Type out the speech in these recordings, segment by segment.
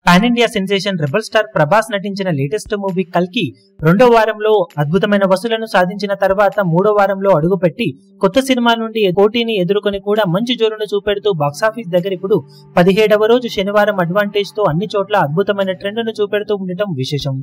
Pan India sensation rebel star Prabhas నటించిన latest movie కల్కి రెండో వారంలో అద్భుతమైన వసూలను సాధించిన తర్వాత మూడో వారంలో అడుగుపెట్టి కొత్త సినిమా నుండి పోటీని ఎదుర్కొని కూడా మంచి జోరును చూపెడుతూ బాక్సాఫీస్ దగ్గర ఇప్పుడు 17వ రోజు శనివారం అడ్వాంటేజ్ తో అన్ని చోట్ల అద్భుతమైన ట్రెండ్ ను చూపెడుతూ ఉండటం విశేషం.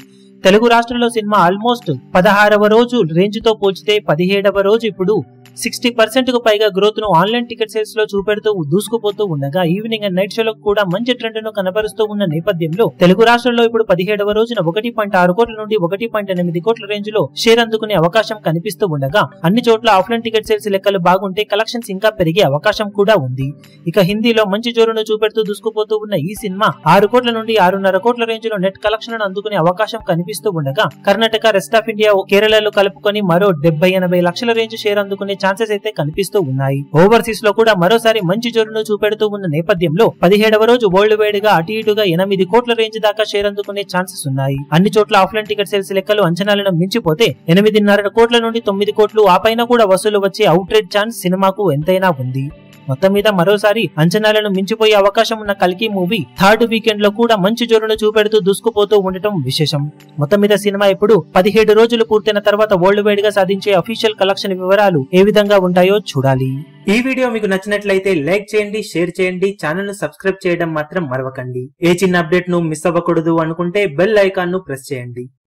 తెలుగు రాష్ట్రాల్లో సినిమా ఆల్మోస్ట్ 16వ రోజు రేంజ్ తో పోల్చితే 17వ రోజు ఇప్పుడు 60% కు పైగా గ్రోత్ ను ఆన్లైన్ టికెట్ సేల్స్ లో చూపెడుతూ దూసుకుపోతూ ఉండగా ఈవినింగ్ అండ్ నైట్ షోలో కూడా మంచి ట్రెండ్ ను కనబరుస్తూ ఉన్న నేపథ్యంలో తెలుగు రాష్ట్రాల్లో ఇప్పుడు 17వ రోజున 1.6 కోట్ల నుండి 1.8 కోట్ల రేంజ్ లో షేర్ అందుకునే అవకాశం కనిపిస్తూ ఉండగా అన్ని చోట్ల ఆఫ్లైన్ టికెట్ సేల్స్ లెక్కలు బాగుంటే కలెక్షన్స్ ఇంకా పెరిగే అవకాశం కూడా ఉంది. ఇక హిందీలో మంచి జోరును చూపెడుతూ దూసుకుపోతూ ఉన్న ఈ సినిమా 6 కోట్ల నుండి 6.5 కోట్ల రేంజ్ లో నెట్ కలెక్షన్ అందుకునే అవకాశం కనిపిస్తూ ఉండగా కర్ణాటక, రెస్ట్ ఆఫ్ ఇండియా, కేరళలో కలుపుకొని మరో 70-80 లక్షల రేంజ్ షేర్ అందుకునే ఛాన్సెస్ అయితే కనిపిస్తూ ఉన్నాయి. ఓవర్సీస్ లో కూడా మరోసారి మంచి జోరును చూపెడుతూ ఉన్న నేపథ్యంలో 17వ రోజు వరల్డ్ వైడ్ గా అటు ఇటుగా 8 కోట్ల రేంజ్ దాకా షేర్ అందుకునే ఛాన్సెస్ ఉన్నాయి. అన్ని చోట్ల ఆఫ్లైన్ టికెట్ సేల్స్ లెక్కలు అంచనాలను మించిపోతే 8.5 కోట్ల నుండి 9 కోట్లు ఆ పైన కూడా వసూలు వచ్చే అవుట్ రేట్ ఛాన్స్ సినిమాకు ఎంతైనా ఉంది. మొత్తం మీద మరోసారి అంచనాలను మించిపోయే అవకాశం ఉన్న కల్కి మూవీ థర్డ్ వీకెండ్ లో కూడా మంచి జోరును చూపెడుతూ దూసుకుపోతూ ఉండటం విశేషం. మొత్తం మీద సినిమా ఇప్పుడు 17 రోజులు పూర్తయిన తర్వాత వరల్డ్ వైడ్ గా సాధించే అఫీషియల్ కలెక్షన్ వివరాలు ఏ విధంగా ఉంటాయో చూడాలి. ఈ వీడియో మీకు నచ్చినట్లయితే లైక్ చేయండి, షేర్ చేయండి, ఛానల్ ను సబ్స్క్రైబ్ చేయడం మాత్రం మరవకండి. ఏ చిన్న అప్డేట్ ను మిస్ అవ్వకూడదు అనుకుంటే బెల్ ఐకాన్ ను ప్రెస్ చేయండి.